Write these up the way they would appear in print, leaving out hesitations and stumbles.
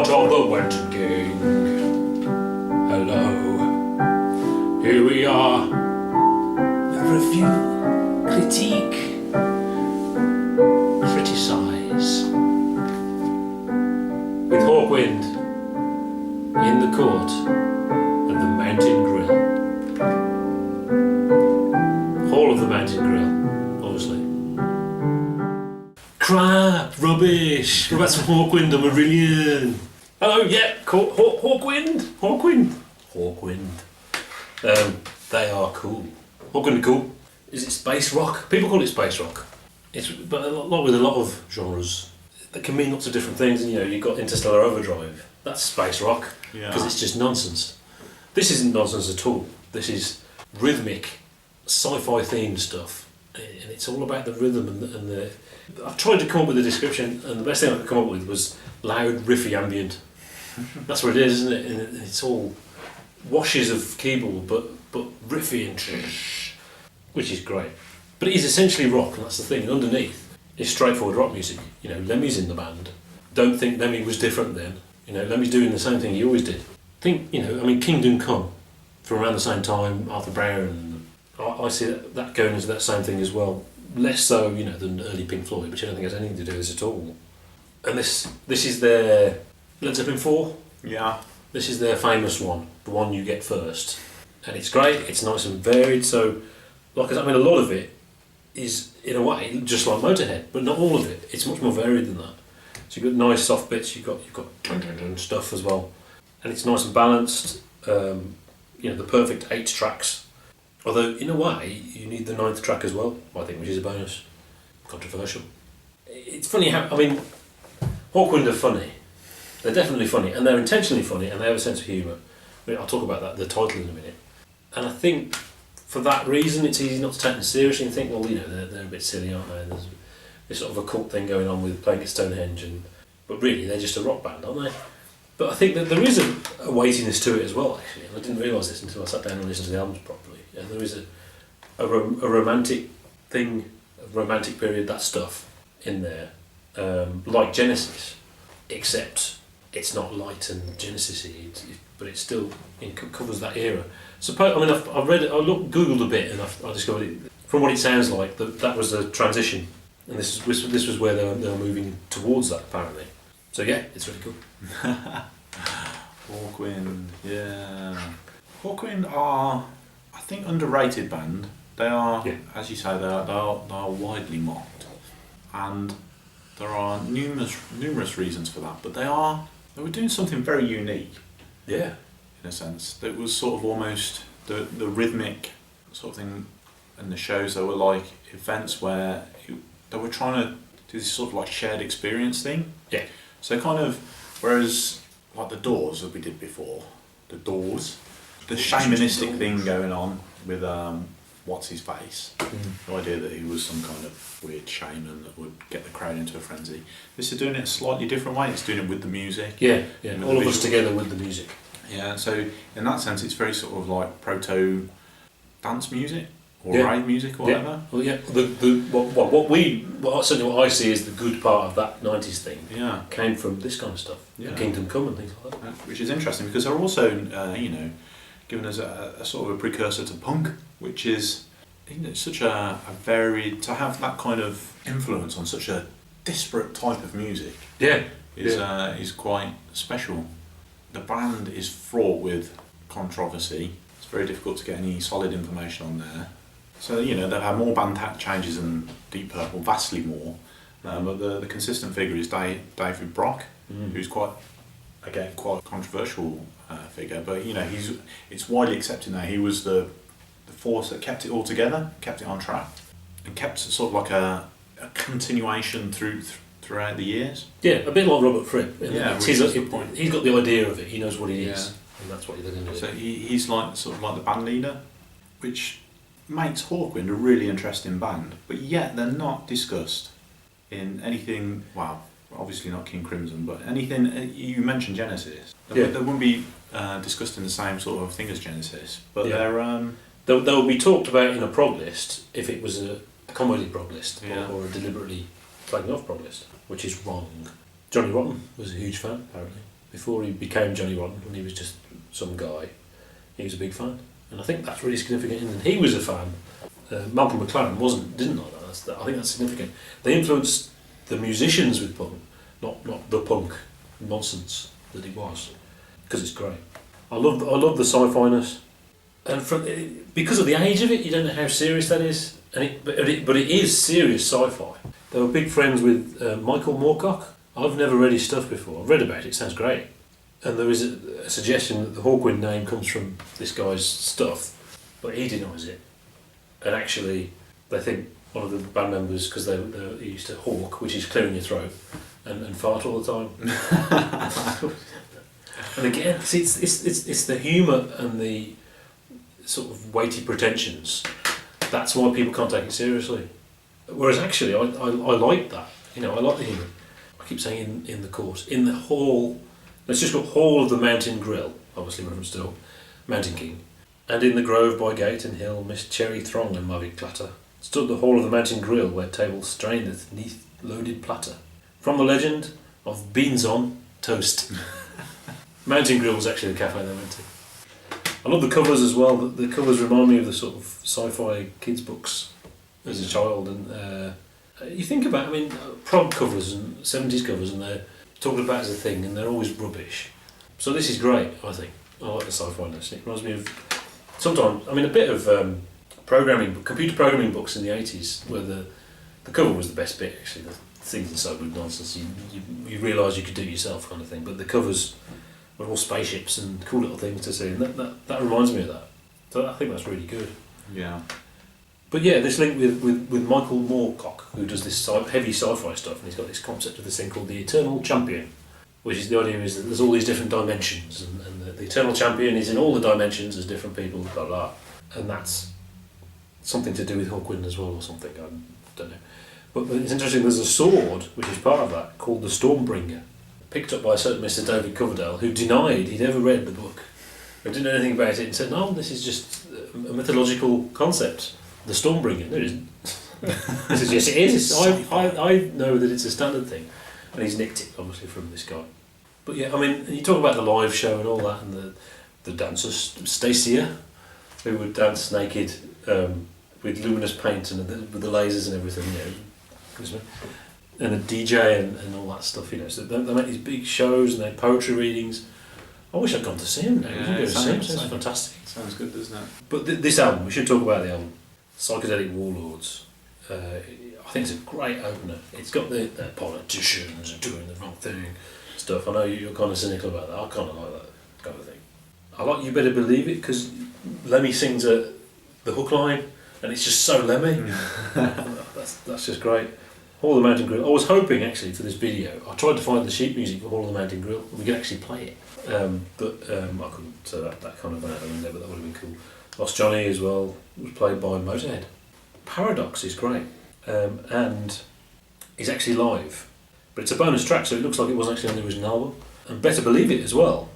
part of the Wenton Gang. Hello, here we are. A review, critique, criticise. With Hawkwind in the court of the Mountain Grill. Hall of the Mountain Grill, obviously. Crap, rubbish. What about some Hawkwind and Marillion? Hello, yeah, Hawkwind. They are cool. Hawkwind are cool. Is it space rock? People call it space rock. But a lot with a lot of genres that can mean lots of different things. And you've got Interstellar Overdrive. That's space rock because it's just nonsense. This isn't nonsense at all. This is rhythmic, sci-fi themed stuff, and it's all about the rhythm and the. I've tried to come up with a description, and the best thing I could come up with was loud, riffy ambient. That's what it is, isn't it? And it's all washes of keyboard, but riffy and which is great. But it is essentially rock, and that's the thing. Underneath is straightforward rock music. Lemmy's in the band. Don't think Lemmy was different then. Lemmy's doing the same thing he always did. Kingdom Come, from around the same time, Arthur Brown. I see that going into that same thing as well. Less so, than early Pink Floyd, which I don't think has anything to do with this at all. And this is their Led Zeppelin 4. Yeah. This is their famous one, the one you get first. And it's great, it's nice and varied, so a lot of it is, in a way, just like Motorhead, but not all of it. It's much more varied than that. So you've got nice soft bits, you've got dun dun dun stuff as well. And it's nice and balanced, the perfect 8 tracks. Although, in a way, you need the 9th track as well, I think, which is a bonus. Controversial. It's funny how, Hawkwind are funny. They're definitely funny, and they're intentionally funny, and they have a sense of humour. I'll talk about the title in a minute. And I think, for that reason, it's easy not to take them seriously and think, well, they're a bit silly, aren't they? And there's sort of a cult thing going on with playing at Stonehenge, but really, they're just a rock band, aren't they? But I think that there is a weightiness to it as well, actually, and I didn't realise this until I sat down and listened to the albums properly. And there is a romantic thing, a romantic period, that stuff in there, like Genesis, except it's not light and Genesis-y, but it still covers that era. I've read it, Googled a bit, and I discovered it, from what it sounds like, that was a transition, and this was where they were moving towards that, apparently. So yeah, it's really cool. Hawkwind, yeah. Hawkwind are, I think, underrated band. They are, as you say, they are widely mocked, and there are numerous reasons for that. But they were doing something very unique. Yeah. In a sense, it was sort of almost the rhythmic sort of thing, and the shows. They were like events where they were trying to do this sort of like shared experience thing. Yeah. So kind of, whereas like the Doors that we did before, the shamanistic thing going on with what's his face, the idea that he was some kind of weird shaman that would get the crowd into a frenzy. This is doing it a slightly different way. It's doing it with the music. Yeah. All of us together with the music. Yeah. So in that sense, it's very sort of like proto dance music. Or rave music or whatever. Well, yeah. Certainly what I see is the good part of that 90s thing. Yeah. Came from this kind of stuff. Yeah. Kingdom Come and things like that. Which is interesting because they're also, given us a sort of a precursor to punk, which is, such a varied, to have that kind of influence on such a disparate type of music. Yeah. Is quite special. The band is fraught with controversy. It's very difficult to get any solid information on there. So, they've had more band changes than Deep Purple, vastly more. But the consistent figure is David Brock, who's quite a controversial figure. But, it's widely accepted now. He was the force that kept it all together, kept it on track, and kept sort of like a continuation throughout the years. Yeah, a bit like Robert Fripp. He's got the idea of it, he knows what it is, and that's what they're going to do. So he's like sort of like the band leader, which makes Hawkwind a really interesting band, but yet they're not discussed in anything, well, obviously not King Crimson, but anything, you mentioned Genesis. They wouldn't be discussed in the same sort of thing as Genesis, but they'll be talked about in a prog list if it was a comedy prog list, or a deliberately flagging off prog list, which is wrong. Johnny Rotten was a huge fan, apparently. before he became Johnny Rotten, when he was just some guy, he was a big fan. And I think that's really significant. And he was a fan. Malcolm McLaren didn't like that. I think that's significant. They influenced the musicians with punk, not the punk nonsense that it was, because it's great. I love the sci-fi-ness, and because of the age of it, you don't know how serious that is. But it is serious sci-fi. They were big friends with Michael Moorcock. I've never read his stuff before. I've read about it. It sounds great. And there is a suggestion that the Hawkwind name comes from this guy's stuff, but he denies it. And actually, they think one of the band members, because they used to hawk, which is clearing your throat, and fart all the time. And again, it's the humour and the sort of weighty pretensions. That's why people can't take it seriously. Whereas actually, I like that. I like the humour. I keep saying in the course, in the hall. Let's just go hall of the Mountain Grill, obviously reference to Mountain King. And in the grove by gate and hill, mist cherry throng and murray clatter, stood the hall of the Mountain Grill, where tables straineth neath loaded platter. From the legend of beans on toast. Mountain Grill was actually the cafe they went to. I love the covers as well. The covers remind me of the sort of sci-fi kids books as a child. And you think about, prog covers and 70s covers, and they're talked about as a thing, and they're always rubbish. So this is great, I think. I like the sci-fi-ness. It reminds me of sometimes, a bit of computer programming books in the 80s, where the cover was the best bit, actually. The things are so good nonsense, you realise you could do it yourself, kind of thing. But the covers were all spaceships and cool little things to see, and that reminds me of that. So I think that's really good. Yeah. But yeah, this link with Michael Moorcock, who does this heavy sci-fi stuff, and he's got this concept of this thing called the Eternal Champion, which is the idea is that there's all these different dimensions, and the Eternal Champion is in all the dimensions as different people, blah blah, and that's something to do with Hawkwind as well, or something, I don't know. But it's interesting, there's a sword, which is part of that, called the Stormbringer, picked up by a certain Mr. David Coverdale, who denied he'd ever read the book, who didn't know anything about it, and said, no, this is just a mythological concept. The Stormbringer. No, it isn't. He says, yes, it is. I know that it's a standard thing. And he's nicked it, obviously, from this guy. But yeah, you talk about the live show and all that, and the dancer, Stacia, who would dance naked with luminous paint and with the lasers and everything, and the DJ and all that stuff, So they make these big shows and they have poetry readings. I wish I'd gone to see him now. Yeah, it sounds fantastic. Sounds good, doesn't it? But this album, we should talk about the album. Psychedelic Warlords. I think it's a great opener. It's got the politicians doing the wrong thing stuff. I know you're kind of cynical about that. I kind of like that kind of thing. I like You Better Believe It, because Lemmy sings the hook line, and it's just so Lemmy. That's just great. Hall of the Mountain Grill. I was hoping actually for this video. I tried to find the sheet music for Hall of the Mountain Grill. We could actually play it, but I couldn't. So that kind of went out the window. But that would have been cool. Lost Johnny as well was played by Motorhead. Paradox is great, and he's actually live, but it's a bonus track, so it looks like it wasn't actually on the original album. And Better Believe It as well.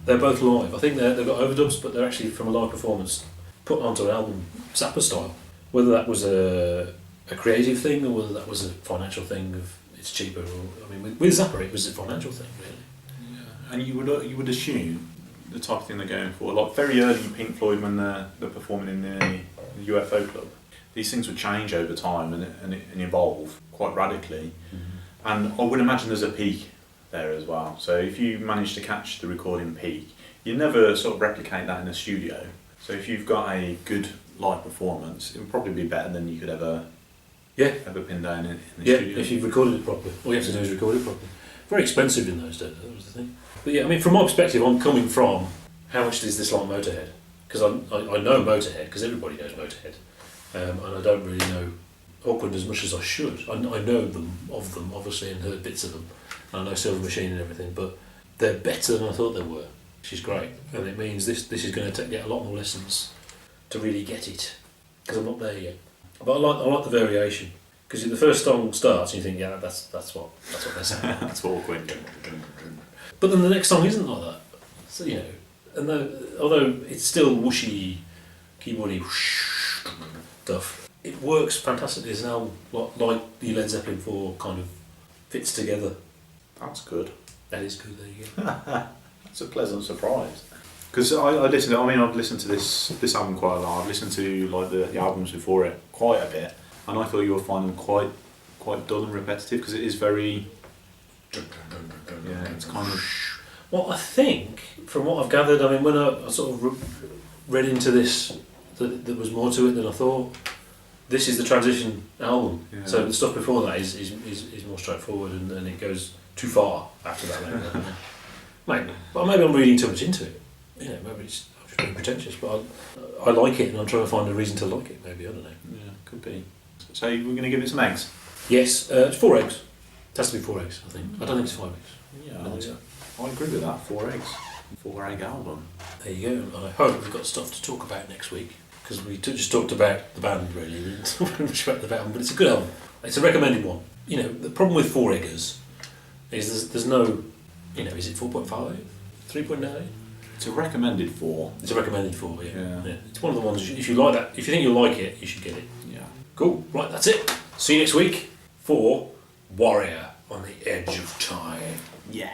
They're both live. I think they've got overdubs, but they're actually from a live performance put onto an album, Zappa style. Whether that was a creative thing or whether that was a financial thing of it's cheaper. With Zappa it was a financial thing, really. Yeah, and you would assume the type of thing they're going for, like very early Pink Floyd when they're performing in the UFO club. These things would change over time and evolve quite radically. Mm-hmm. And I would imagine there's a peak there as well. So if you manage to catch the recording peak, you never sort of replicate that in a studio. So if you've got a good live performance, it would probably be better than you could ever pin down in the studio. If you've recorded it properly. All you have to do is record it properly. Very expensive in those days, that was the thing. But yeah, from my perspective, I'm coming from how much is this like Motorhead? Because I know Motorhead, because everybody knows Motorhead. And I don't really know Hawkwind as much as I should. I know them, obviously, and heard bits of them. And I know Silver Machine and everything, but they're better than I thought they were, which is great. And it means this is going to get a lot more lessons to really get it, because I'm not there yet. But I like the variation, because the first song starts and you think, yeah, that's what they're saying. That's Hawkwind. But then the next song isn't like that. So, and although it's still whooshy, keyboardy whoosh stuff, it works fantastically as an album, like the Led Zeppelin 4 kind of fits together. That's good. That is good. There you go. It's a pleasant surprise. Because I've listened to this album quite a lot. I've listened to like the albums before it quite a bit, and I thought you would find them quite dull and repetitive because it is very. Yeah, it's kind of. Well, I think from what I've gathered, I mean, when I sort of read into this, that there was more to it than I thought. This is the transition album, so the stuff before that is more straightforward, and it goes too far after that. Maybe I'm reading too much into it. You know, maybe I'm just being pretentious, but I like it, and I'm trying to find a reason to like it. Maybe, I don't know. Yeah, could be. So we're going to give it some eggs. Yes, it's 4 eggs. It has to be 4 eggs, I think. I don't think it's 5 eggs. Yeah, I agree with that. 4 eggs. 4 egg album. There you go. And I hope we've got stuff to talk about next week, because we just talked about the band, really. We didn't talk much about the album, but it's a good album. It's a recommended one. You know, the problem with 4 eggers is there's no, you know, is it 4.5? 3.9? It's a recommended 4. It's a recommended 4, yeah. It's one of the ones, if you like that, if you think you'll like it, you should get it. Yeah. Cool. Right, that's it. See you next week for Warrior on the Edge of Time. Yeah.